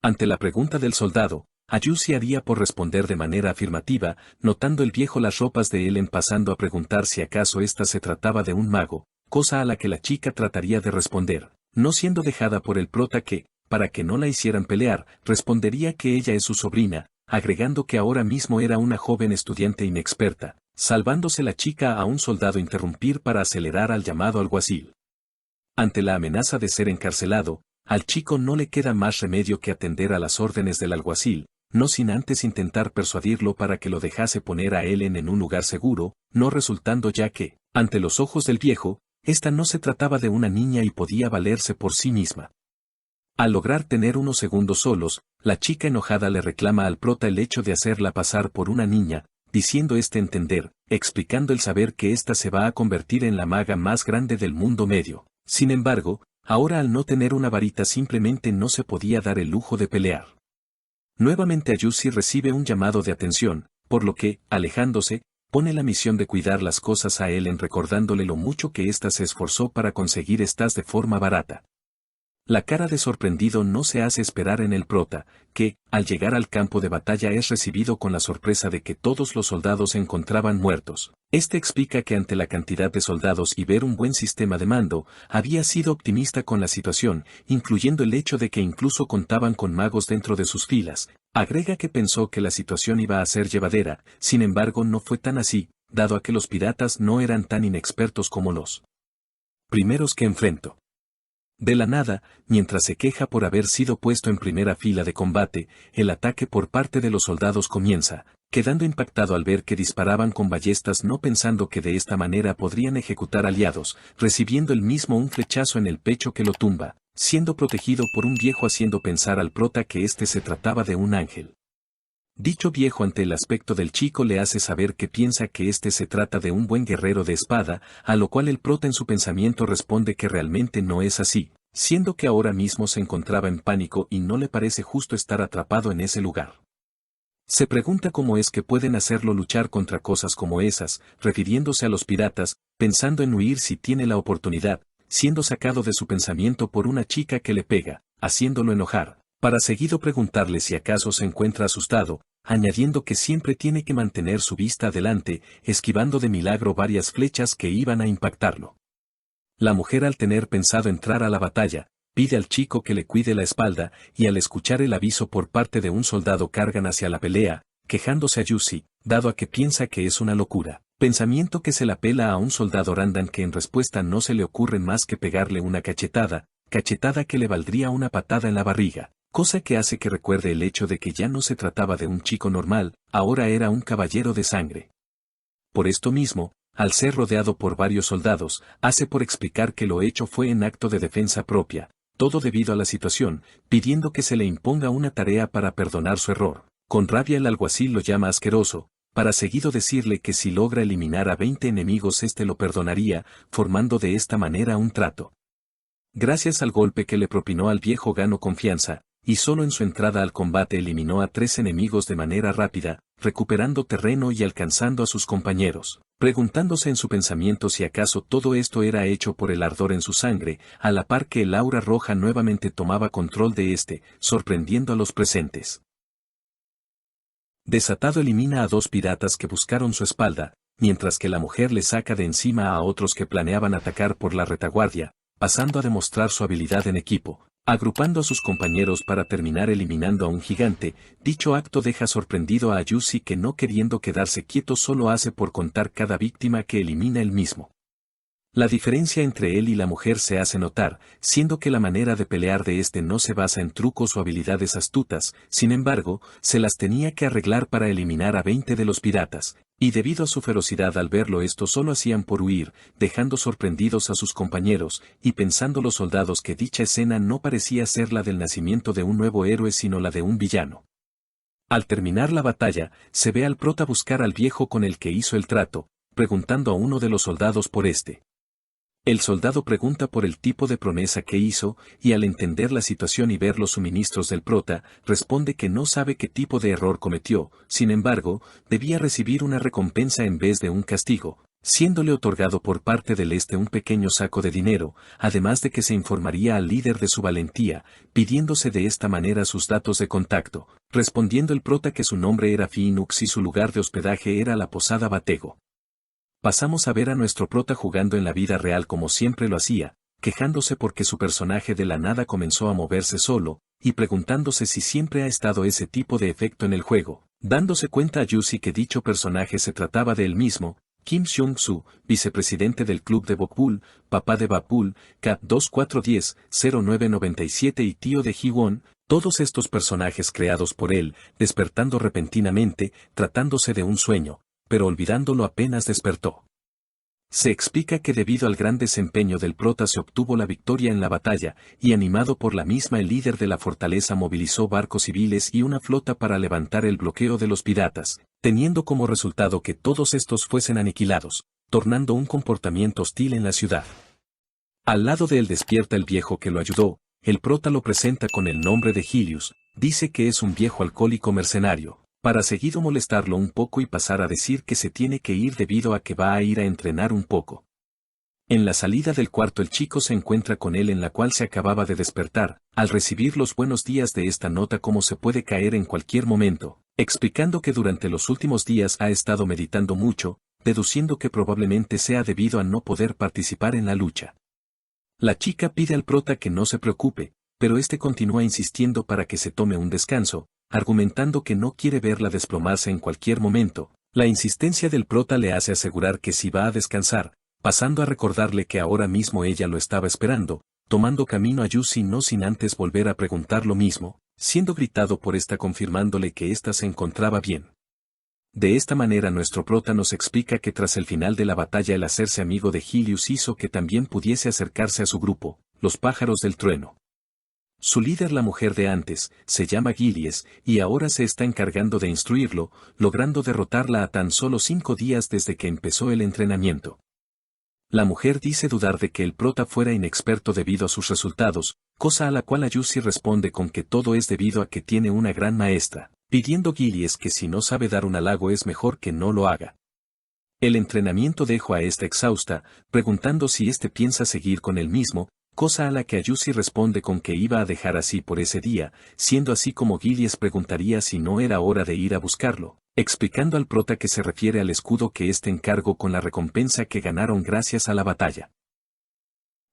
Ante la pregunta del soldado, Ayushi haría por responder de manera afirmativa, notando el viejo las ropas de Ellen pasando a preguntar si acaso ésta se trataba de un mago, cosa a la que la chica trataría de responder, no siendo dejada por el prota que, para que no la hicieran pelear, respondería que ella es su sobrina, agregando que ahora mismo era una joven estudiante inexperta, salvándose la chica a un soldado interrumpir para acelerar al llamado alguacil. Ante la amenaza de ser encarcelado, al chico no le queda más remedio que atender a las órdenes del alguacil, no sin antes intentar persuadirlo para que lo dejase poner a Ellen en un lugar seguro, no resultando ya que, ante los ojos del viejo, esta no se trataba de una niña y podía valerse por sí misma. Al lograr tener unos segundos solos, la chica enojada le reclama al prota el hecho de hacerla pasar por una niña, diciendo entender, explicando el saber que ésta se va a convertir en la maga más grande del mundo medio. Sin embargo, ahora al no tener una varita simplemente no se podía dar el lujo de pelear. Nuevamente Ayushi recibe un llamado de atención, por lo que, alejándose, pone la misión de cuidar las cosas a Ellen recordándole lo mucho que ésta se esforzó para conseguir estas de forma barata. La cara de sorprendido no se hace esperar en el prota, que, al llegar al campo de batalla es recibido con la sorpresa de que todos los soldados se encontraban muertos. Este explica que ante la cantidad de soldados y ver un buen sistema de mando, había sido optimista con la situación, incluyendo el hecho de que incluso contaban con magos dentro de sus filas. Agrega que pensó que la situación iba a ser llevadera, sin embargo no fue tan así, dado a que los piratas no eran tan inexpertos como los primeros que enfrentó. De la nada, mientras se queja por haber sido puesto en primera fila de combate, el ataque por parte de los soldados comienza, quedando impactado al ver que disparaban con ballestas no pensando que de esta manera podrían ejecutar aliados, recibiendo él mismo un flechazo en el pecho que lo tumba, siendo protegido por un viejo haciendo pensar al prota que se trataba de un ángel. Dicho viejo ante el aspecto del chico le hace saber que piensa que se trata de un buen guerrero de espada, a lo cual el prota en su pensamiento responde que realmente no es así, siendo que ahora mismo se encontraba en pánico y no le parece justo estar atrapado en ese lugar. Se pregunta cómo es que pueden hacerlo luchar contra cosas como esas, refiriéndose a los piratas, pensando en huir si tiene la oportunidad, siendo sacado de su pensamiento por una chica que le pega, haciéndolo enojar, para seguido preguntarle si acaso se encuentra asustado, añadiendo que siempre tiene que mantener su vista adelante, esquivando de milagro varias flechas que iban a impactarlo. La mujer al tener pensado entrar a la batalla, pide al chico que le cuide la espalda, y al escuchar el aviso por parte de un soldado cargan hacia la pelea, quejándose a Ayushi, dado a que piensa que es una locura, pensamiento que se la pela a un soldado Randan que en respuesta no se le ocurre más que pegarle una cachetada que le valdría una patada en la barriga, cosa que hace que recuerde el hecho de que ya no se trataba de un chico normal, ahora era un caballero de sangre. Por esto mismo, al ser rodeado por varios soldados, hace por explicar que lo hecho fue en acto de defensa propia, todo debido a la situación, pidiendo que se le imponga una tarea para perdonar su error. Con rabia el alguacil lo llama asqueroso, para seguido decirle que si logra eliminar a 20 enemigos lo perdonaría, formando de esta manera un trato. Gracias al golpe que le propinó al viejo ganó confianza, y solo en su entrada al combate eliminó a 3 enemigos de manera rápida, recuperando terreno y alcanzando a sus compañeros, preguntándose en su pensamiento si acaso todo esto era hecho por el ardor en su sangre, a la par que el aura roja nuevamente tomaba control de sorprendiendo a los presentes. Desatado elimina a 2 piratas que buscaron su espalda, mientras que la mujer le saca de encima a otros que planeaban atacar por la retaguardia, pasando a demostrar su habilidad en equipo, agrupando a sus compañeros para terminar eliminando a un gigante. Dicho acto deja sorprendido a Ayushi que no queriendo quedarse quieto solo hace por contar cada víctima que elimina él mismo. La diferencia entre él y la mujer se hace notar, siendo que la manera de pelear de no se basa en trucos o habilidades astutas, sin embargo, se las tenía que arreglar para eliminar a 20 de los piratas, y debido a su ferocidad al verlo solo hacían por huir, dejando sorprendidos a sus compañeros, y pensando los soldados que dicha escena no parecía ser la del nacimiento de un nuevo héroe sino la de un villano. Al terminar la batalla, se ve al prota buscar al viejo con el que hizo el trato, preguntando a uno de los soldados por El soldado pregunta por el tipo de promesa que hizo, y al entender la situación y ver los suministros del prota, responde que no sabe qué tipo de error cometió, sin embargo, debía recibir una recompensa en vez de un castigo, siéndole otorgado por parte del este un pequeño saco de dinero, además de que se informaría al líder de su valentía, pidiéndose de esta manera sus datos de contacto, respondiendo el prota que su nombre era Phoenix y su lugar de hospedaje era la posada Batego. Pasamos a ver a nuestro prota jugando en la vida real como siempre lo hacía, quejándose porque su personaje de la nada comenzó a moverse solo, y preguntándose si siempre ha estado ese tipo de efecto en el juego, dándose cuenta a Yusi que dicho personaje se trataba de él mismo, Kim Seung-soo, vicepresidente del club de Bokbul, papá de Bapul, Cat 2410-0997 y tío de Hee-won, todos estos personajes creados por él, despertando repentinamente, tratándose de un sueño, pero olvidándolo apenas despertó. Se explica que debido al gran desempeño del prota se obtuvo la victoria en la batalla, y animado por la misma el líder de la fortaleza movilizó barcos civiles y una flota para levantar el bloqueo de los piratas, teniendo como resultado que todos estos fuesen aniquilados, tornando un comportamiento hostil en la ciudad. Al lado de él despierta el viejo que lo ayudó, el prota lo presenta con el nombre de Helios, dice que es un viejo alcohólico mercenario, para seguido molestarlo un poco y pasar a decir que se tiene que ir debido a que va a ir a entrenar un poco. En la salida del cuarto el chico se encuentra con él en la cual se acababa de despertar, al recibir los buenos días de esta nota como se puede caer en cualquier momento, explicando que durante los últimos días ha estado meditando mucho, deduciendo que probablemente sea debido a no poder participar en la lucha. La chica pide al prota que no se preocupe, pero este continúa insistiendo para que se tome un descanso, argumentando que no quiere verla desplomarse en cualquier momento. La insistencia del prota le hace asegurar que sí va a descansar, pasando a recordarle que ahora mismo ella lo estaba esperando, tomando camino a Yusi no sin antes volver a preguntar lo mismo, siendo gritado por esta confirmándole que ésta se encontraba bien. De esta manera nuestro prota nos explica que tras el final de la batalla el hacerse amigo de Helios hizo que también pudiese acercarse a su grupo, los pájaros del trueno. Su líder, la mujer de antes, se llama Gillies, y ahora se está encargando de instruirlo, logrando derrotarla a tan solo 5 días desde que empezó el entrenamiento. La mujer dice dudar de que el prota fuera inexperto debido a sus resultados, cosa a la cual Ayushi responde con que todo es debido a que tiene una gran maestra, pidiendo Gillies que si no sabe dar un halago es mejor que no lo haga. El entrenamiento dejó a esta exhausta, preguntando si éste piensa seguir con él mismo, cosa a la que Ayushi responde con que iba a dejar así por ese día, siendo así como Gillies preguntaría si no era hora de ir a buscarlo, explicando al prota que se refiere al escudo que éste encargó con la recompensa que ganaron gracias a la batalla.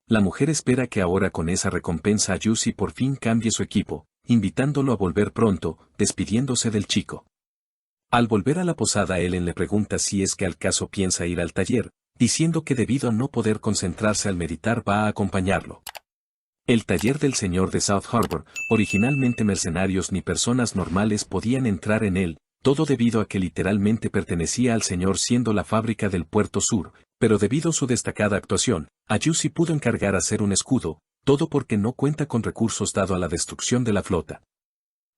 La mujer espera que ahora con esa recompensa Ayushi por fin cambie su equipo, invitándolo a volver pronto, despidiéndose del chico. Al volver a la posada Ellen le pregunta si es que al caso piensa ir al taller, diciendo que debido a no poder concentrarse al meditar va a acompañarlo. El taller del señor de South Harbor, originalmente mercenarios ni personas normales podían entrar en él, todo debido a que literalmente pertenecía al señor siendo la fábrica del Puerto Sur, pero debido a su destacada actuación, Ayushi pudo encargar hacer un escudo, todo porque no cuenta con recursos dado a la destrucción de la flota.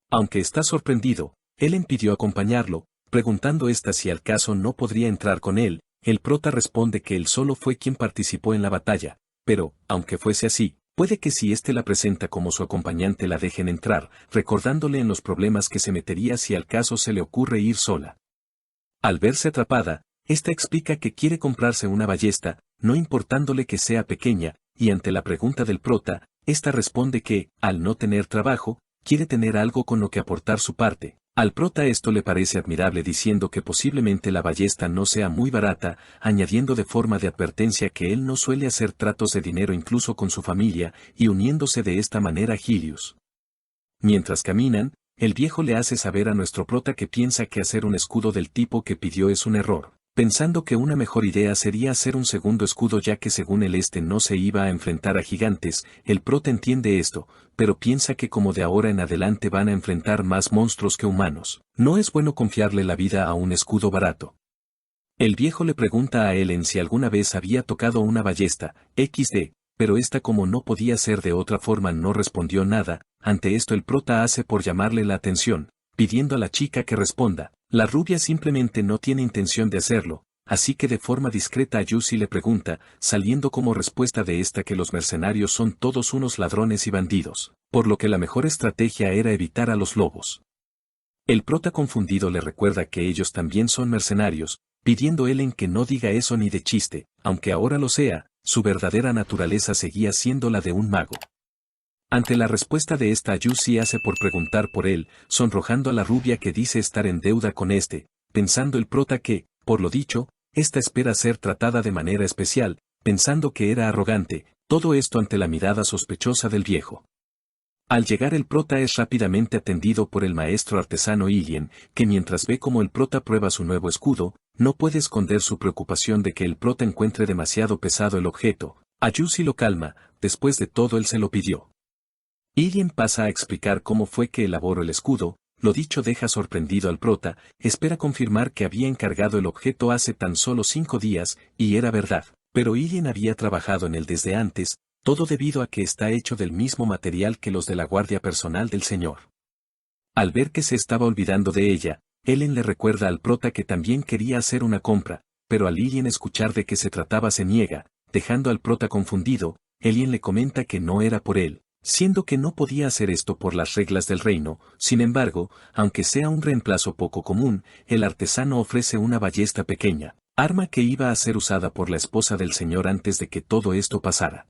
Aunque está sorprendido, Ellen pidió acompañarlo, preguntando esta si al caso no podría entrar con él. El prota responde que él solo fue quien participó en la batalla, pero, aunque fuese así, puede que si éste la presenta como su acompañante la dejen entrar, recordándole en los problemas que se metería si al caso se le ocurre ir sola. Al verse atrapada, ésta explica que quiere comprarse una ballesta, no importándole que sea pequeña, y ante la pregunta del prota, ésta responde que, al no tener trabajo, quiere tener algo con lo que aportar su parte. Al prota esto le parece admirable diciendo que posiblemente la ballesta no sea muy barata, añadiendo de forma de advertencia que él no suele hacer tratos de dinero incluso con su familia, y uniéndose de esta manera a Helios. Mientras caminan, el viejo le hace saber a nuestro prota que piensa que hacer un escudo del tipo que pidió es un error, pensando que una mejor idea sería hacer un segundo escudo ya que según él no se iba a enfrentar a gigantes. El prota entiende esto, pero piensa que como de ahora en adelante van a enfrentar más monstruos que humanos, no es bueno confiarle la vida a un escudo barato. El viejo le pregunta a Ellen si alguna vez había tocado una ballesta, XD, pero esta como no podía ser de otra forma no respondió nada. Ante esto el prota hace por llamarle la atención, pidiendo a la chica que responda. La rubia simplemente no tiene intención de hacerlo, así que de forma discreta Ayushi le pregunta, saliendo como respuesta de esta que los mercenarios son todos unos ladrones y bandidos, por lo que la mejor estrategia era evitar a los lobos. El prota confundido le recuerda que ellos también son mercenarios, pidiendo Ellen que no diga eso ni de chiste, aunque ahora lo sea, su verdadera naturaleza seguía siendo la de un mago. Ante la respuesta de esta, Ayushi hace por preguntar por él, sonrojando a la rubia que dice estar en deuda con pensando el prota que, por lo dicho, esta espera ser tratada de manera especial, pensando que era arrogante, todo esto ante la mirada sospechosa del viejo. Al llegar el prota es rápidamente atendido por el maestro artesano Illien, que mientras ve cómo el prota prueba su nuevo escudo, no puede esconder su preocupación de que el prota encuentre demasiado pesado el objeto. Ayushi lo calma, después de todo él se lo pidió. Illien pasa a explicar cómo fue que elaboró el escudo, lo dicho deja sorprendido al prota, espera confirmar que había encargado el objeto hace tan solo 5 días, y era verdad, pero Illien había trabajado en él desde antes, todo debido a que está hecho del mismo material que los de la guardia personal del señor. Al ver que se estaba olvidando de ella, Ellen le recuerda al prota que también quería hacer una compra, pero al Illien escuchar de qué se trataba se niega, dejando al prota confundido. Ellen le comenta que no era por él, siendo que no podía hacer esto por las reglas del reino. Sin embargo, aunque sea un reemplazo poco común, el artesano ofrece una ballesta pequeña, arma que iba a ser usada por la esposa del señor antes de que todo esto pasara.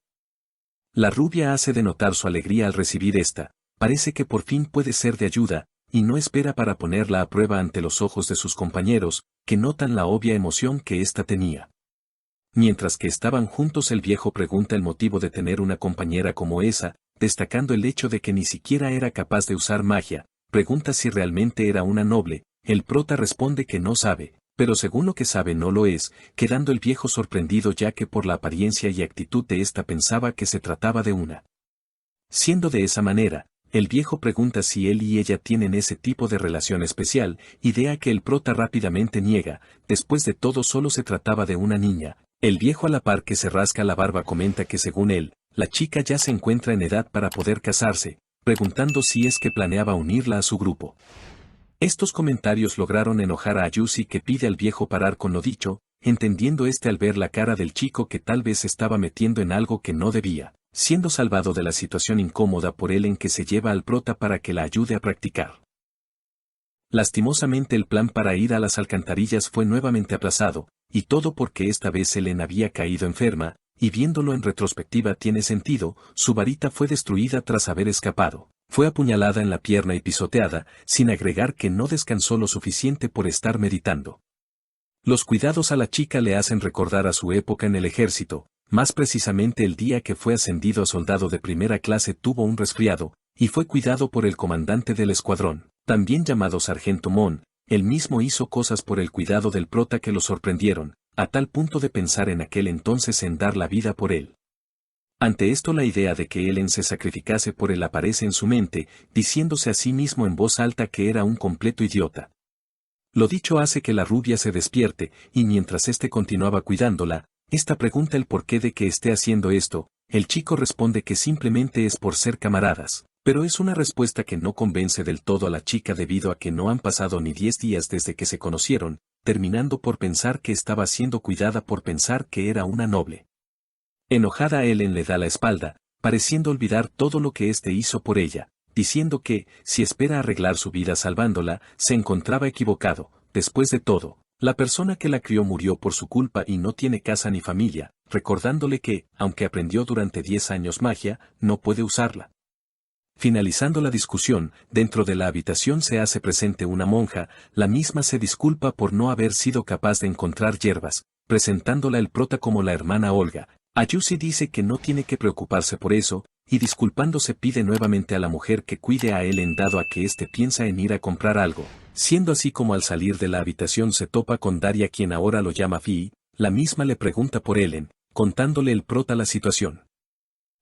La rubia hace de notar su alegría al recibir esta, parece que por fin puede ser de ayuda, y no espera para ponerla a prueba ante los ojos de sus compañeros, que notan la obvia emoción que ésta tenía. Mientras que estaban juntos, el viejo pregunta el motivo de tener una compañera como esa, destacando el hecho de que ni siquiera era capaz de usar magia, pregunta si realmente era una noble, el prota responde que no sabe, pero según lo que sabe no lo es, quedando el viejo sorprendido ya que por la apariencia y actitud de esta pensaba que se trataba de una. Siendo de esa manera, el viejo pregunta si él y ella tienen ese tipo de relación especial, idea que el prota rápidamente niega, después de todo solo se trataba de una niña. El viejo a la par que se rasca la barba comenta que según él, la chica ya se encuentra en edad para poder casarse, preguntando si es que planeaba unirla a su grupo. Estos comentarios lograron enojar a Ayushi, que pide al viejo parar con lo dicho, entendiendo al ver la cara del chico que tal vez estaba metiendo en algo que no debía, siendo salvado de la situación incómoda por Ellen, que se lleva al prota para que la ayude a practicar. Lastimosamente el plan para ir a las alcantarillas fue nuevamente aplazado, y todo porque esta vez Ellen había caído enferma, y viéndolo en retrospectiva tiene sentido, su varita fue destruida tras haber escapado. Fue apuñalada en la pierna y pisoteada, sin agregar que no descansó lo suficiente por estar meditando. Los cuidados a la chica le hacen recordar a su época en el ejército, más precisamente el día que fue ascendido a soldado de primera clase tuvo un resfriado, y fue cuidado por el comandante del escuadrón, también llamado Sargento Mon. Él mismo hizo cosas por el cuidado del prota que lo sorprendieron, a tal punto de pensar en aquel entonces en dar la vida por él. Ante esto la idea de que Ellen se sacrificase por él aparece en su mente, diciéndose a sí mismo en voz alta que era un completo idiota. Lo dicho hace que la rubia se despierte, y mientras continuaba cuidándola, esta pregunta el porqué de que esté haciendo esto. El chico responde que simplemente es por ser camaradas, pero es una respuesta que no convence del todo a la chica debido a que no han pasado ni 10 días desde que se conocieron, terminando por pensar que estaba siendo cuidada por pensar que era una noble. Enojada, Ellen le da la espalda, pareciendo olvidar todo lo que hizo por ella, diciendo que, si espera arreglar su vida salvándola, se encontraba equivocado. Después de todo, la persona que la crió murió por su culpa y no tiene casa ni familia, recordándole que, aunque aprendió durante 10 años magia, no puede usarla. Finalizando la discusión, dentro de la habitación se hace presente una monja, la misma se disculpa por no haber sido capaz de encontrar hierbas, presentándola el prota como la hermana Olga. Ayushi dice que no tiene que preocuparse por eso, y disculpándose pide nuevamente a la mujer que cuide a Ellen dado a que piensa en ir a comprar algo, siendo así como al salir de la habitación se topa con Daria, quien ahora lo llama Fi. La misma le pregunta por Ellen, contándole el prota la situación.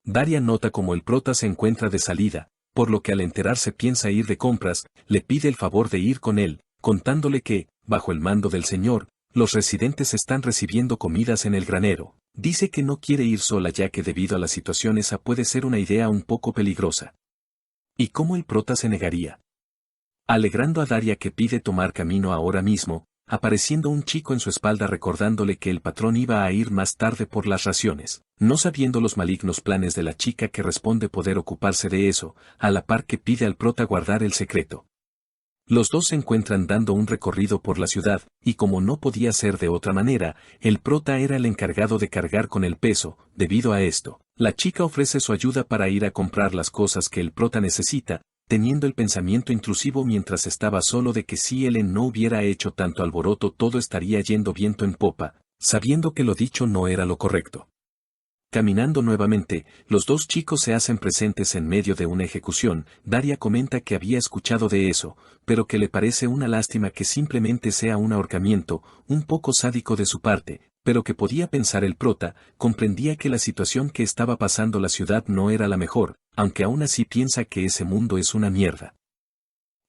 Daria nota como el prota se encuentra de salida, por lo que al enterarse piensa ir de compras, le pide el favor de ir con él, contándole que, bajo el mando del señor, los residentes están recibiendo comidas en el granero. Dice que no quiere ir sola ya que debido a la situación esa puede ser una idea un poco peligrosa. ¿Y cómo el prota se negaría? Alegrando a Daria, que pide tomar camino ahora mismo, apareciendo un chico en su espalda recordándole que el patrón iba a ir más tarde por las raciones, no sabiendo los malignos planes de la chica, que responde poder ocuparse de eso, a la par que pide al prota guardar el secreto. Los dos se encuentran dando un recorrido por la ciudad, y como no podía ser de otra manera, el prota era el encargado de cargar con el peso. Debido a esto, la chica ofrece su ayuda para ir a comprar las cosas que el prota necesita, teniendo el pensamiento intrusivo mientras estaba solo de que si Ellen no hubiera hecho tanto alboroto todo estaría yendo viento en popa, sabiendo que lo dicho no era lo correcto. Caminando nuevamente, los dos chicos se hacen presentes en medio de una ejecución. Daria comenta que había escuchado de eso, pero que le parece una lástima que simplemente sea un ahorcamiento, un poco sádico de su parte, pero que podía pensar el prota, comprendía que la situación que estaba pasando la ciudad no era la mejor, aunque aún así piensa que ese mundo es una mierda.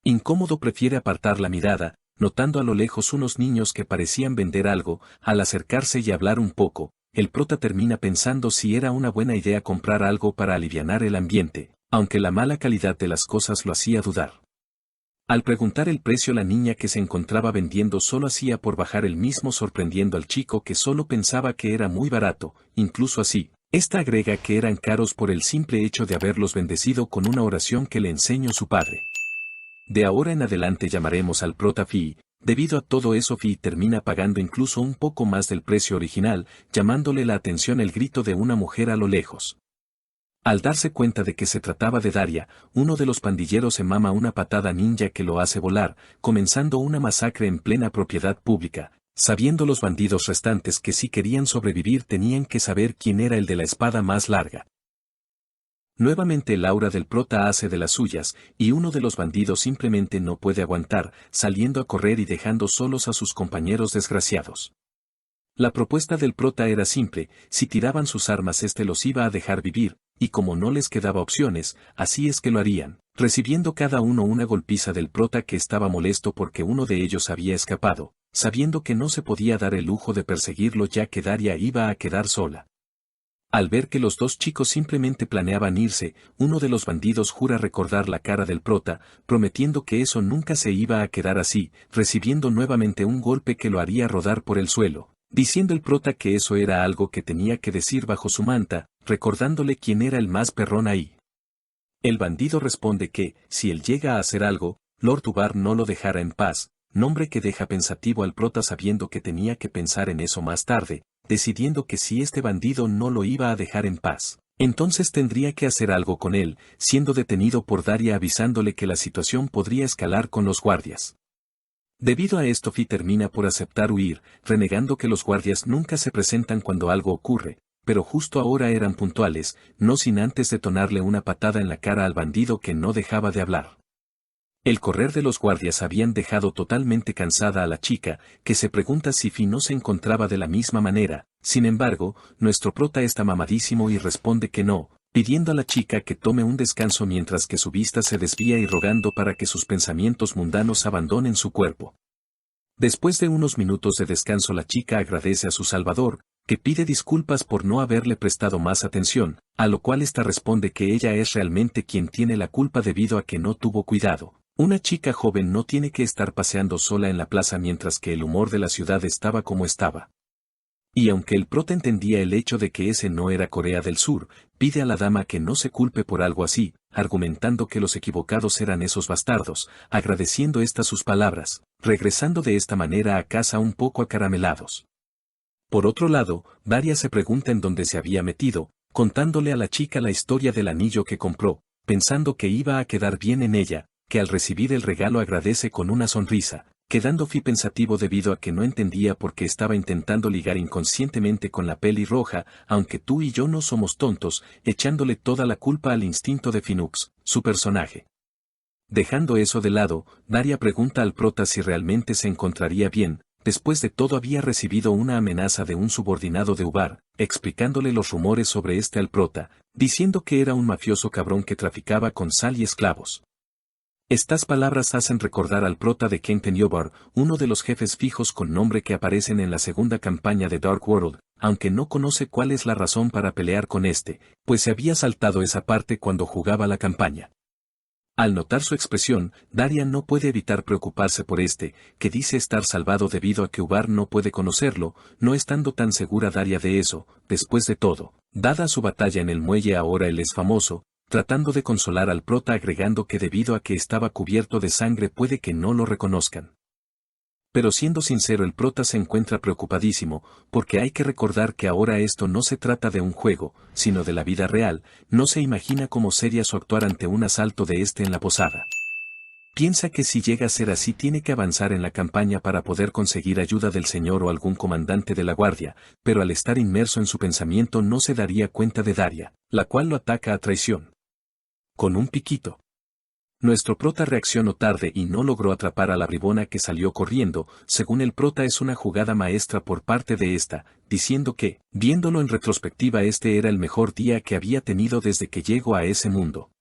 Incómodo prefiere apartar la mirada, notando a lo lejos unos niños que parecían vender algo. Al acercarse y hablar un poco, el prota termina pensando si era una buena idea comprar algo para alivianar el ambiente, aunque la mala calidad de las cosas lo hacía dudar. Al preguntar el precio la niña que se encontraba vendiendo solo hacía por bajar el mismo sorprendiendo al chico que solo pensaba que era muy barato, incluso así, esta agrega que eran caros por el simple hecho de haberlos bendecido con una oración que le enseñó su padre. De ahora en adelante llamaremos al prota Fi. Debido a todo eso Fi termina pagando incluso un poco más del precio original, llamándole la atención el grito de una mujer a lo lejos. Al darse cuenta de que se trataba de Daria, uno de los pandilleros se mama una patada ninja que lo hace volar, comenzando una masacre en plena propiedad pública. Sabiendo los bandidos restantes que si querían sobrevivir tenían que saber quién era el de la espada más larga. Nuevamente el aura del prota hace de las suyas, y uno de los bandidos simplemente no puede aguantar, saliendo a correr y dejando solos a sus compañeros desgraciados. La propuesta del prota era simple, si tiraban sus armas los iba a dejar vivir, y como no les quedaba opciones, así es que lo harían, recibiendo cada uno una golpiza del prota que estaba molesto porque uno de ellos había escapado, sabiendo que no se podía dar el lujo de perseguirlo ya que Daria iba a quedar sola. Al ver que los dos chicos simplemente planeaban irse, uno de los bandidos jura recordar la cara del prota, prometiendo que eso nunca se iba a quedar así, recibiendo nuevamente un golpe que lo haría rodar por el suelo, diciendo el prota que eso era algo que tenía que decir bajo su manta, recordándole quién era el más perrón ahí. El bandido responde que, si él llega a hacer algo, Lord Ubar no lo dejará en paz, nombre que deja pensativo al prota sabiendo que tenía que pensar en eso más tarde, decidiendo que si este bandido no lo iba a dejar en paz, entonces tendría que hacer algo con él, siendo detenido por Daria avisándole que la situación podría escalar con los guardias. Debido a esto Fi termina por aceptar huir, renegando que los guardias nunca se presentan cuando algo ocurre, pero justo ahora eran puntuales, no sin antes detonarle una patada en la cara al bandido que no dejaba de hablar. El correr de los guardias habían dejado totalmente cansada a la chica, que se pregunta si Fi no se encontraba de la misma manera. Sin embargo, nuestro prota está mamadísimo y responde que no, pidiendo a la chica que tome un descanso mientras que su vista se desvía y rogando para que sus pensamientos mundanos abandonen su cuerpo. Después de unos minutos de descanso la chica agradece a su salvador, que pide disculpas por no haberle prestado más atención, a lo cual ésta responde que ella es realmente quien tiene la culpa debido a que no tuvo cuidado. Una chica joven no tiene que estar paseando sola en la plaza mientras que el humor de la ciudad estaba como estaba. Y aunque el prota entendía el hecho de que ese no era Corea del Sur, pide a la dama que no se culpe por algo así, argumentando que los equivocados eran esos bastardos, agradeciendo estas sus palabras, regresando de esta manera a casa un poco acaramelados. Por otro lado, Daria se pregunta en dónde se había metido, contándole a la chica la historia del anillo que compró, pensando que iba a quedar bien en ella, que al recibir el regalo agradece con una sonrisa, quedando Fi pensativo debido a que no entendía por qué estaba intentando ligar inconscientemente con la pelirroja, aunque tú y yo no somos tontos, echándole toda la culpa al instinto de Finux, su personaje. Dejando eso de lado, Daria pregunta al prota si realmente se encontraría bien, después de todo había recibido una amenaza de un subordinado de Ubar, explicándole los rumores sobre este al prota, diciendo que era un mafioso cabrón que traficaba con sal y esclavos. Estas palabras hacen recordar al prota de Ken Penyobar, uno de los jefes fijos con nombre que aparecen en la segunda campaña de Dark World, aunque no conoce cuál es la razón para pelear con este, pues se había saltado esa parte cuando jugaba la campaña. Al notar su expresión, Daria no puede evitar preocuparse por este, que dice estar salvado debido a que Ubar no puede conocerlo, no estando tan segura Daria de eso. Después de todo, dada su batalla en el muelle ahora él es famoso, tratando de consolar al prota agregando que debido a que estaba cubierto de sangre puede que no lo reconozcan. Pero siendo sincero el prota se encuentra preocupadísimo, porque hay que recordar que ahora esto no se trata de un juego, sino de la vida real, no se imagina cómo sería su actuar ante un asalto de este en la posada. Piensa que si llega a ser así tiene que avanzar en la campaña para poder conseguir ayuda del señor o algún comandante de la guardia, pero al estar inmerso en su pensamiento no se daría cuenta de Daria, la cual lo ataca a traición. Con un piquito. Nuestro prota reaccionó tarde y no logró atrapar a la bribona que salió corriendo, según el prota es una jugada maestra por parte de esta, diciendo que, viéndolo en retrospectiva este era el mejor día que había tenido desde que llegó a ese mundo.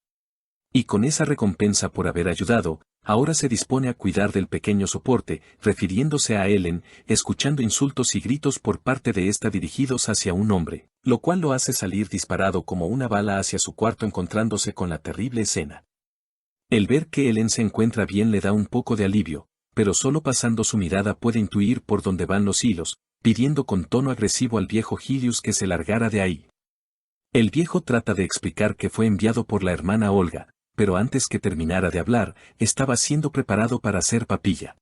Y con esa recompensa por haber ayudado, ahora se dispone a cuidar del pequeño soporte, refiriéndose a Ellen, escuchando insultos y gritos por parte de esta dirigidos hacia un hombre, lo cual lo hace salir disparado como una bala hacia su cuarto encontrándose con la terrible escena. El ver que Ellen se encuentra bien le da un poco de alivio, pero solo pasando su mirada puede intuir por dónde van los hilos, pidiendo con tono agresivo al viejo Gilius que se largara de ahí. El viejo trata de explicar que fue enviado por la hermana Olga, pero antes que terminara de hablar, estaba siendo preparado para hacer papilla.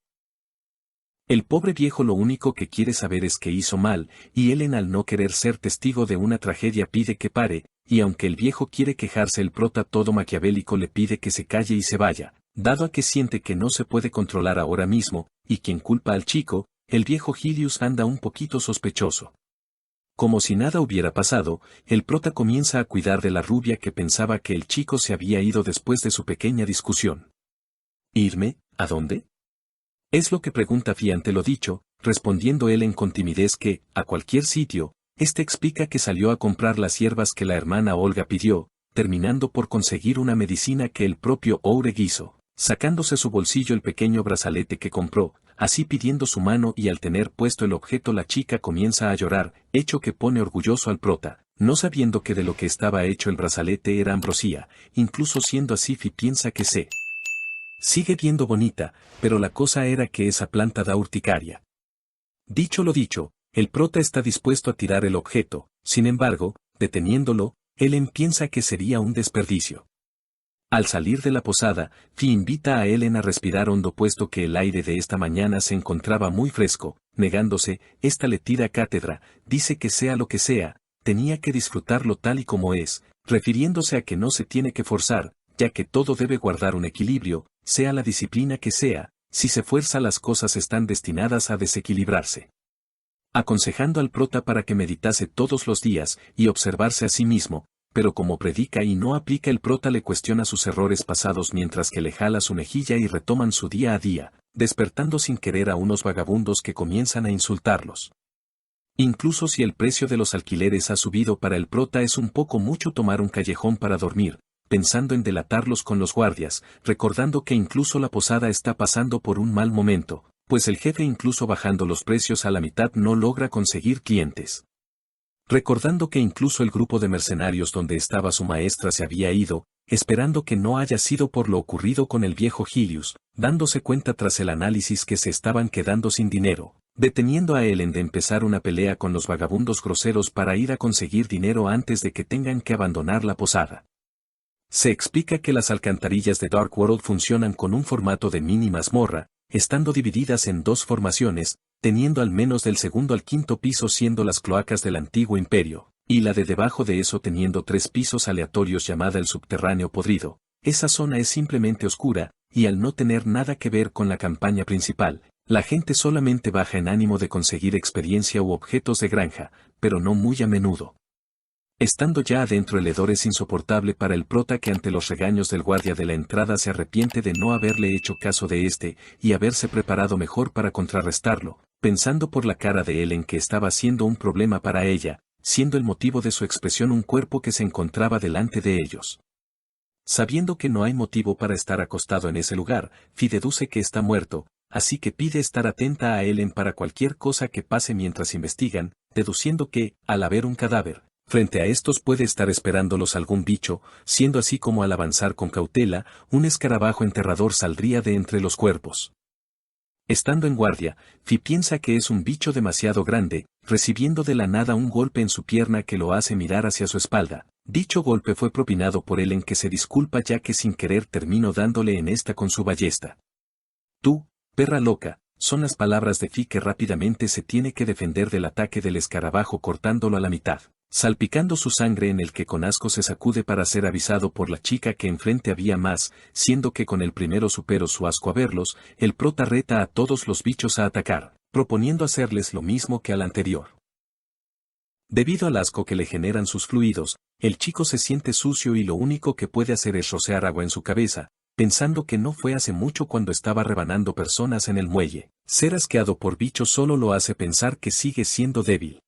El pobre viejo lo único que quiere saber es que hizo mal, y Ellen al no querer ser testigo de una tragedia pide que pare, y aunque el viejo quiere quejarse el prota todo maquiavélico le pide que se calle y se vaya, dado a que siente que no se puede controlar ahora mismo, y quien culpa al chico, el viejo Gilius anda un poquito sospechoso. Como si nada hubiera pasado, el prota comienza a cuidar de la rubia que pensaba que el chico se había ido después de su pequeña discusión. ¿Irme? ¿A dónde? Es lo que pregunta Fi ante lo dicho, respondiendo él con timidez que, a cualquier sitio, este explica que salió a comprar las hierbas que la hermana Olga pidió, terminando por conseguir una medicina que el propio Oureg hizo, sacándose su bolsillo el pequeño brazalete que compró, así pidiendo su mano y al tener puesto el objeto la chica comienza a llorar, hecho que pone orgulloso al prota, no sabiendo que de lo que estaba hecho el brazalete era ambrosía, incluso siendo así Fi piensa que se sigue viendo bonita, pero la cosa era que esa planta da urticaria. Dicho lo dicho, el prota está dispuesto a tirar el objeto, sin embargo, deteniéndolo, Ellen piensa que sería un desperdicio. Al salir de la posada, Fi invita a Ellen a respirar hondo puesto que el aire de esta mañana se encontraba muy fresco, negándose, esta le tira cátedra, dice que sea lo que sea, tenía que disfrutarlo tal y como es, refiriéndose a que no se tiene que forzar, ya que todo debe guardar un equilibrio, sea la disciplina que sea, si se fuerza las cosas están destinadas a desequilibrarse. Aconsejando al prota para que meditase todos los días y observarse a sí mismo, pero como predica y no aplica el prota le cuestiona sus errores pasados mientras que le jala su mejilla y retoman su día a día, despertando sin querer a unos vagabundos que comienzan a insultarlos. Incluso si el precio de los alquileres ha subido para el prota es un poco mucho tomar un callejón para dormir, pensando en delatarlos con los guardias, recordando que incluso la posada está pasando por un mal momento, pues el jefe incluso bajando los precios a la mitad no logra conseguir clientes. Recordando que incluso el grupo de mercenarios donde estaba su maestra se había ido, esperando que no haya sido por lo ocurrido con el viejo Gilius, dándose cuenta tras el análisis que se estaban quedando sin dinero, deteniendo a Ellen de empezar una pelea con los vagabundos groseros para ir a conseguir dinero antes de que tengan que abandonar la posada. Se explica que las alcantarillas de Dark World funcionan con un formato de mini mazmorra, estando divididas en dos formaciones, teniendo al menos del segundo al quinto piso siendo las cloacas del antiguo imperio, y la de debajo de eso teniendo 3 pisos aleatorios llamada el subterráneo podrido. Esa zona es simplemente oscura, y al no tener nada que ver con la campaña principal, la gente solamente baja en ánimo de conseguir experiencia u objetos de granja, pero no muy a menudo. Estando ya adentro el hedor es insoportable para el prota que ante los regaños del guardia de la entrada se arrepiente de no haberle hecho caso de este, y haberse preparado mejor para contrarrestarlo, pensando por la cara de Ellen que estaba siendo un problema para ella, siendo el motivo de su expresión un cuerpo que se encontraba delante de ellos. Sabiendo que no hay motivo para estar acostado en ese lugar, Fi deduce que está muerto, así que pide estar atenta a Ellen para cualquier cosa que pase mientras investigan, deduciendo que, al haber un cadáver, frente a estos puede estar esperándolos algún bicho, siendo así como al avanzar con cautela, un escarabajo enterrador saldría de entre los cuerpos. Estando en guardia, Fi piensa que es un bicho demasiado grande, recibiendo de la nada un golpe en su pierna que lo hace mirar hacia su espalda, Dicho golpe fue propinado por Ellen, que se disculpa ya que sin querer terminó dándole en esta con su ballesta. Tú, perra loca, son las palabras de Fi, que rápidamente se tiene que defender del ataque del escarabajo cortándolo a la mitad, salpicando su sangre, en el que con asco se sacude para ser avisado por la chica que enfrente había más, siendo que con el primero superó su asco a verlos. El prota reta a todos los bichos a atacar, proponiendo hacerles lo mismo que al anterior. Debido al asco que le generan sus fluidos, el chico se siente sucio y lo único que puede hacer es rociar agua en su cabeza, pensando que no fue hace mucho cuando estaba rebanando personas en el muelle. Ser asqueado por bichos solo lo hace pensar que sigue siendo débil.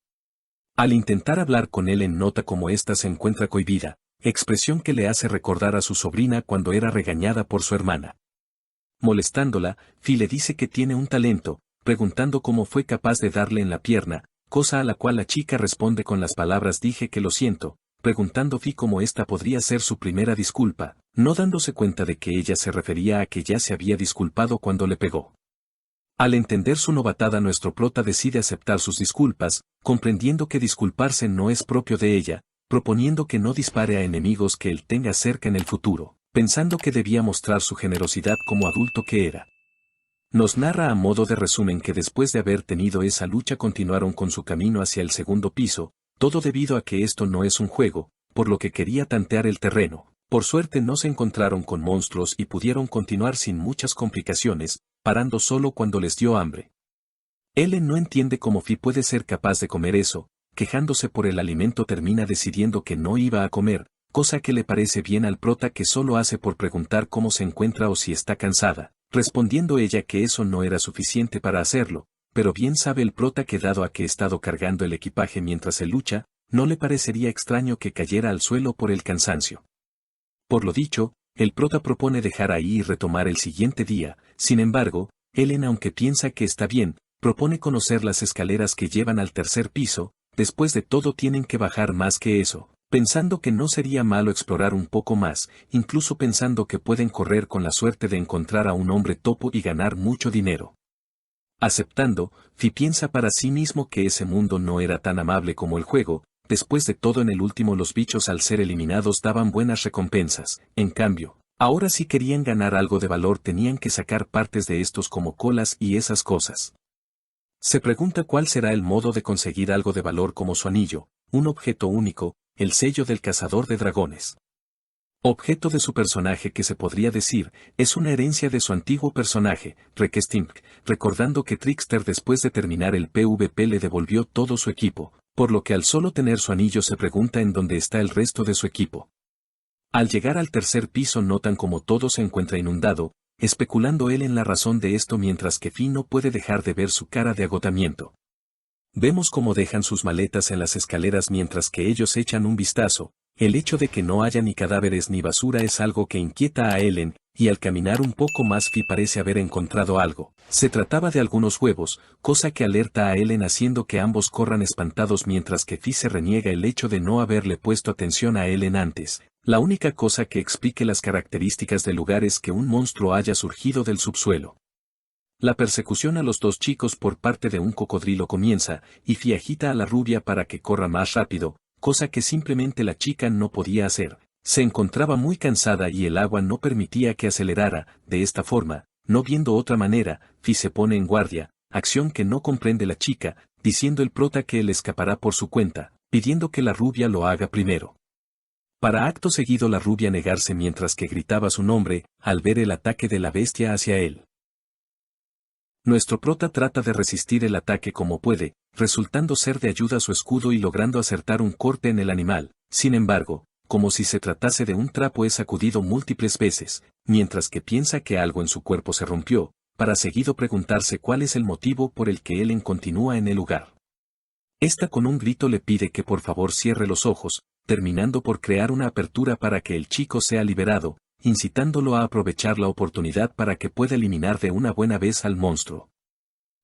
Al intentar hablar con Ellen, nota como ésta se encuentra cohibida, expresión que le hace recordar a su sobrina cuando era regañada por su hermana. Molestándola, Fi le dice que tiene un talento, preguntando cómo fue capaz de darle en la pierna, cosa a la cual la chica responde con las palabras "dije que lo siento", preguntando Fi cómo esta podría ser su primera disculpa, no dándose cuenta de que ella se refería a que ya se había disculpado cuando le pegó. Al entender su novatada, nuestro prota decide aceptar sus disculpas, comprendiendo que disculparse no es propio de ella, proponiendo que no dispare a enemigos que él tenga cerca en el futuro, pensando que debía mostrar su generosidad como adulto que era. Nos narra a modo de resumen que después de haber tenido esa lucha continuaron con su camino hacia el segundo piso, todo debido a que esto no es un juego, por lo que quería tantear el terreno. Por suerte no se encontraron con monstruos y pudieron continuar sin muchas complicaciones, parando solo cuando les dio hambre. Ellen no entiende cómo Fi puede ser capaz de comer eso, quejándose por el alimento termina decidiendo que no iba a comer, cosa que le parece bien al prota, que solo hace por preguntar cómo se encuentra o si está cansada, respondiendo ella que eso no era suficiente para hacerlo, pero bien sabe el prota que dado a que ha estado cargando el equipaje mientras se lucha, no le parecería extraño que cayera al suelo por el cansancio. Por lo dicho, el prota propone dejar ahí y retomar el siguiente día. Sin embargo, Ellen, aunque piensa que está bien, propone conocer las escaleras que llevan al tercer piso. Después de todo tienen que bajar más que eso, pensando que no sería malo explorar un poco más, incluso pensando que pueden correr con la suerte de encontrar a un hombre topo y ganar mucho dinero. Aceptando, Fi piensa para sí mismo que ese mundo no era tan amable como el juego. Después de todo, en el último los bichos al ser eliminados daban buenas recompensas. En cambio, ahora si querían ganar algo de valor tenían que sacar partes de estos como colas y esas cosas. Se pregunta cuál será el modo de conseguir algo de valor como su anillo, un objeto único, el sello del cazador de dragones. Objeto de su personaje que se podría decir, es una herencia de su antiguo personaje, Rekestink, recordando que Trickster después de terminar el PvP le devolvió todo su equipo, por lo que al solo tener su anillo se pregunta en dónde está el resto de su equipo. Al llegar al tercer piso notan como todo se encuentra inundado, especulando él en la razón de esto, mientras que Fi no puede dejar de ver su cara de agotamiento. Vemos cómo dejan sus maletas en las escaleras mientras que ellos echan un vistazo. El hecho de que no haya ni cadáveres ni basura es algo que inquieta a Ellen, y al caminar un poco más Fi parece haber encontrado algo. Se trataba de algunos huevos, cosa que alerta a Ellen haciendo que ambos corran espantados, mientras que Fi se reniega el hecho de no haberle puesto atención a Ellen antes. La única cosa que explique las características del lugar es que un monstruo haya surgido del subsuelo. La persecución a los dos chicos por parte de un cocodrilo comienza, y Fi agita a la rubia para que corra más rápido, cosa que simplemente la chica no podía hacer. Se encontraba muy cansada y el agua no permitía que acelerara. De esta forma, no viendo otra manera, Fi se pone en guardia, acción que no comprende la chica, diciendo el prota que él escapará por su cuenta, pidiendo que la rubia lo haga primero. Para acto seguido la rubia negarse mientras que gritaba su nombre, al ver el ataque de la bestia hacia él. Nuestro prota trata de resistir el ataque como puede, resultando ser de ayuda su escudo y logrando acertar un corte en el animal. Sin embargo, como si se tratase de un trapo, es sacudido múltiples veces, mientras que piensa que algo en su cuerpo se rompió, para seguido preguntarse cuál es el motivo por el que Ellen continúa en el lugar. Esta con un grito le pide que por favor cierre los ojos, terminando por crear una apertura para que el chico sea liberado, incitándolo a aprovechar la oportunidad para que pueda eliminar de una buena vez al monstruo.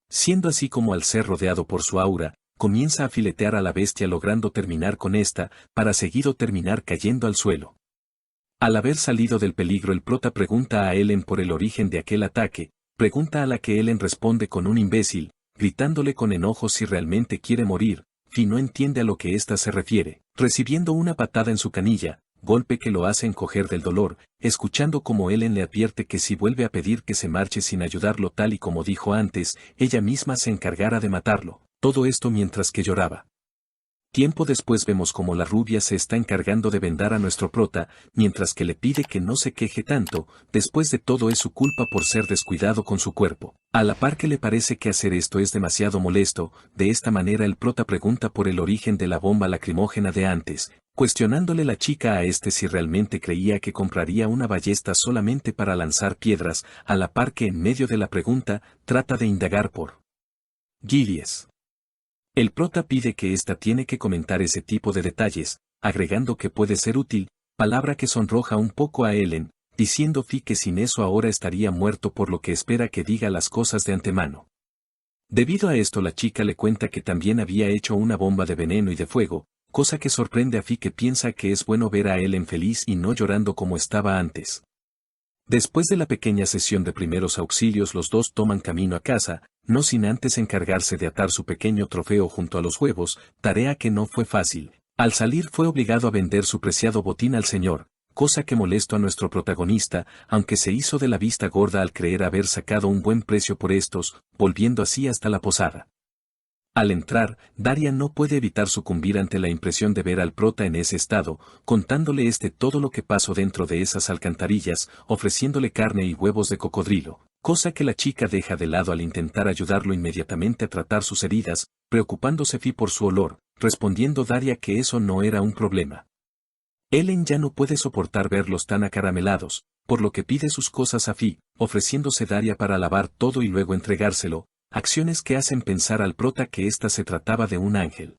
Siendo así como al ser rodeado por su aura, comienza a filetear a la bestia logrando terminar con esta, para seguido terminar cayendo al suelo. Al haber salido del peligro el prota pregunta a Ellen por el origen de aquel ataque, pregunta a la que Ellen responde con un imbécil, gritándole con enojo si realmente quiere morir, Fi no entiende a lo que ésta se refiere, recibiendo una patada en su canilla, golpe que lo hace encoger del dolor, escuchando como Ellen le advierte que si vuelve a pedir que se marche sin ayudarlo tal y como dijo antes, ella misma se encargará de matarlo, todo esto mientras que lloraba. Tiempo después vemos como la rubia se está encargando de vendar a nuestro prota, mientras que le pide que no se queje tanto, después de todo es su culpa por ser descuidado con su cuerpo. A la par que le parece que hacer esto es demasiado molesto, de esta manera el prota pregunta por el origen de la bomba lacrimógena de antes, cuestionándole la chica a este si realmente creía que compraría una ballesta solamente para lanzar piedras, a la par que en medio de la pregunta, trata de indagar por Gillies. El prota pide que ésta tiene que comentar ese tipo de detalles, agregando que puede ser útil, palabra que sonroja un poco a Ellen, diciendo Fi que sin eso ahora estaría muerto por lo que espera que diga las cosas de antemano. Debido a esto la chica le cuenta que también había hecho una bomba de veneno y de fuego, cosa que sorprende a Fi que piensa que es bueno ver a Ellen feliz y no llorando como estaba antes. Después de la pequeña sesión de primeros auxilios los dos toman camino a casa, no sin antes encargarse de atar su pequeño trofeo junto a los huevos, tarea que no fue fácil. Al salir fue obligado a vender su preciado botín al señor, cosa que molestó a nuestro protagonista, aunque se hizo de la vista gorda al creer haber sacado un buen precio por estos, volviendo así hasta la posada. Al entrar, Daria no puede evitar sucumbir ante la impresión de ver al prota en ese estado, contándole todo lo que pasó dentro de esas alcantarillas, ofreciéndole carne y huevos de cocodrilo, cosa que la chica deja de lado al intentar ayudarlo inmediatamente a tratar sus heridas, preocupándose Fi por su olor, respondiendo Daria que eso no era un problema. Ellen ya no puede soportar verlos tan acaramelados, por lo que pide sus cosas a Fi, ofreciéndose Daria para lavar todo y luego entregárselo, acciones que hacen pensar al prota que ésta se trataba de un ángel.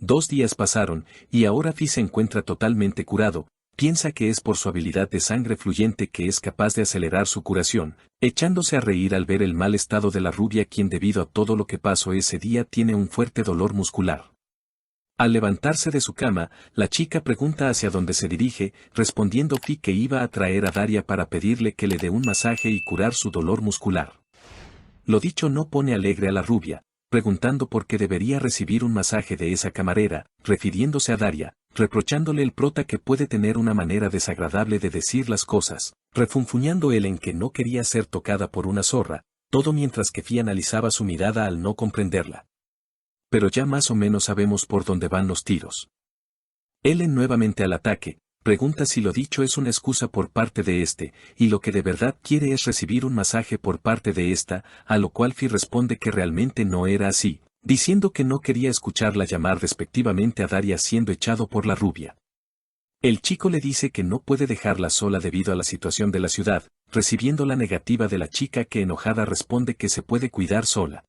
2 días pasaron, y ahora Fi se encuentra totalmente curado, piensa que es por su habilidad de sangre fluyente que es capaz de acelerar su curación, echándose a reír al ver el mal estado de la rubia quien debido a todo lo que pasó ese día tiene un fuerte dolor muscular. Al levantarse de su cama, la chica pregunta hacia dónde se dirige, respondiendo Fi que iba a traer a Daria para pedirle que le dé un masaje y curar su dolor muscular. Lo dicho no pone alegre a la rubia, preguntando por qué debería recibir un masaje de esa camarera, refiriéndose a Daria, reprochándole el prota que puede tener una manera desagradable de decir las cosas, refunfuñando él en que no quería ser tocada por una zorra, todo mientras que Fi analizaba su mirada al no comprenderla. Pero ya más o menos sabemos por dónde van los tiros. Ellen nuevamente al ataque, pregunta si lo dicho es una excusa por parte de este, y lo que de verdad quiere es recibir un masaje por parte de esta, a lo cual Fi responde que realmente no era así, diciendo que no quería escucharla llamar despectivamente a Daria siendo echado por la rubia. El chico le dice que no puede dejarla sola debido a la situación de la ciudad, recibiendo la negativa de la chica que enojada responde que se puede cuidar sola.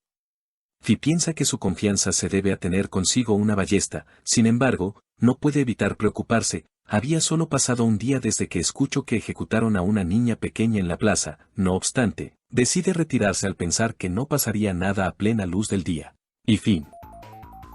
Fi piensa que su confianza se debe a tener consigo una ballesta, sin embargo, no puede evitar preocuparse. Había solo pasado un día desde que escuchó que ejecutaron a una niña pequeña en la plaza, no obstante, decide retirarse al pensar que no pasaría nada a plena luz del día. Y fin.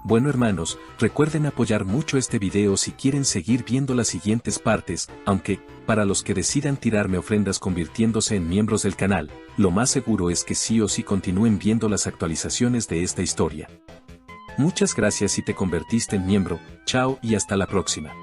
Bueno hermanos, recuerden apoyar mucho este video si quieren seguir viendo las siguientes partes, aunque, para los que decidan tirarme ofrendas convirtiéndose en miembros del canal, lo más seguro es que sí o sí continúen viendo las actualizaciones de esta historia. Muchas gracias si te convertiste en miembro, chao y hasta la próxima.